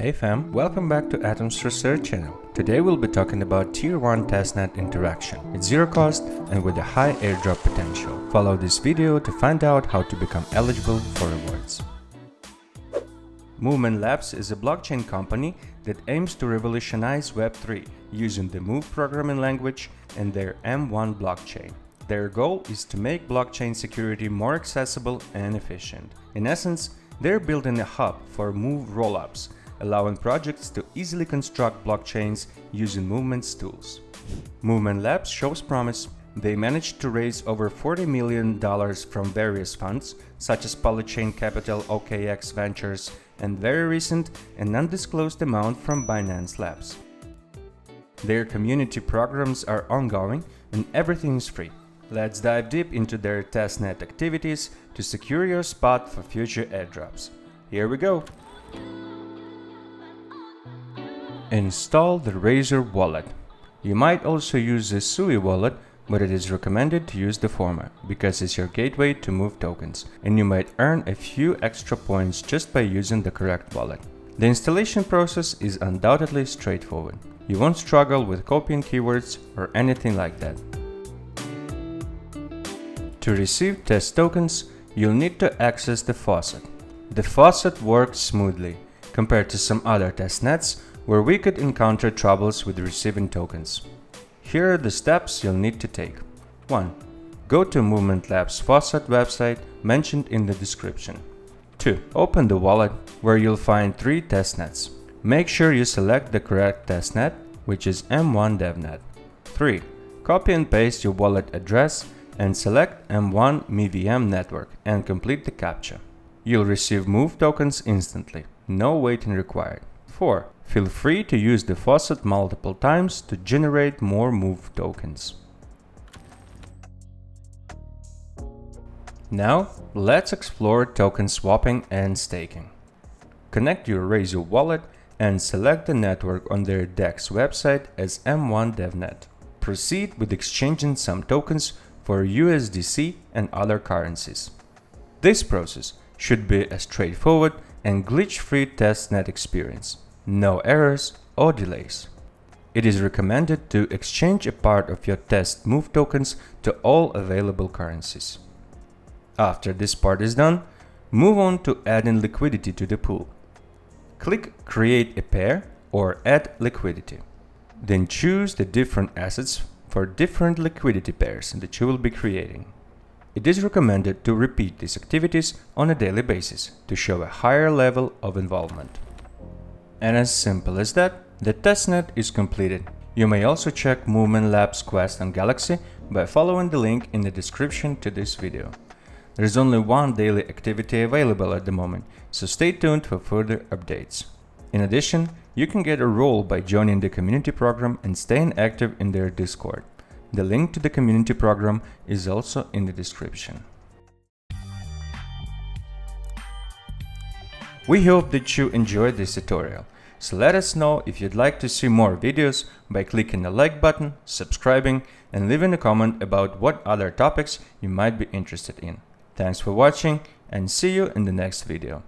Hey fam, welcome back to Atom's Research channel. Today we'll be talking about Tier 1 testnet interaction. It's zero cost and with a high airdrop potential. Follow this video to find out how to become eligible for rewards. Movement Labs is a blockchain company that aims to revolutionize Web3 using the Move programming language and their M1 blockchain. Their goal is to make blockchain security more accessible and efficient. In essence, they're building a hub for Move rollups, allowing projects to easily construct blockchains using Movement's tools. Movement Labs shows promise. They managed to raise over $40 million from various funds, such as Polychain Capital, OKX Ventures, and very recent and undisclosed amount from Binance Labs. Their community programs are ongoing and everything is free. Let's dive deep into their testnet activities to secure your spot for future airdrops. Here we go! Install the Razor wallet. You might also use the Sui wallet, but it is recommended to use the former because it's your gateway to Move tokens, and you might earn a few extra points just by using the correct wallet. The installation process is undoubtedly straightforward. You won't struggle with copying keywords or anything like that. To receive test tokens, you'll need to access the faucet. The faucet works smoothly compared to some other testnets where we could encounter troubles with receiving tokens. Here are the steps you'll need to take. 1. Go to Movement Labs faucet website mentioned in the description. 2. Open the wallet where you'll find 3 testnets. Make sure you select the correct testnet, which is M1 DevNet. 3. Copy and paste your wallet address and select M1 MVM network and complete the CAPTCHA. You'll receive Move tokens instantly, no waiting required. 4. Feel free to use the faucet multiple times to generate more Move tokens. Now, let's explore token swapping and staking. Connect your Razor wallet and select the network on their DEX website as M1 DevNet. Proceed with exchanging some tokens for USDC and other currencies. This process should be a straightforward and glitch-free testnet experience. No errors or delays. It is recommended to exchange a part of your test Move tokens to all available currencies. After this part is done, move on to adding liquidity to the pool. Click Create a pair or Add liquidity. Then choose the different assets for different liquidity pairs that you will be creating. It is recommended to repeat these activities on a daily basis to show a higher level of involvement. And as simple as that, the testnet is completed. You may also check Movement Labs Quest on Galaxy by following the link in the description to this video. There is only one daily activity available at the moment, so stay tuned for further updates. In addition, you can get a role by joining the community program and staying active in their Discord. The link to the community program is also in the description. We hope that you enjoyed this tutorial, so let us know if you'd like to see more videos by clicking the like button, subscribing, and leaving a comment about what other topics you might be interested in. Thanks for watching and see you in the next video.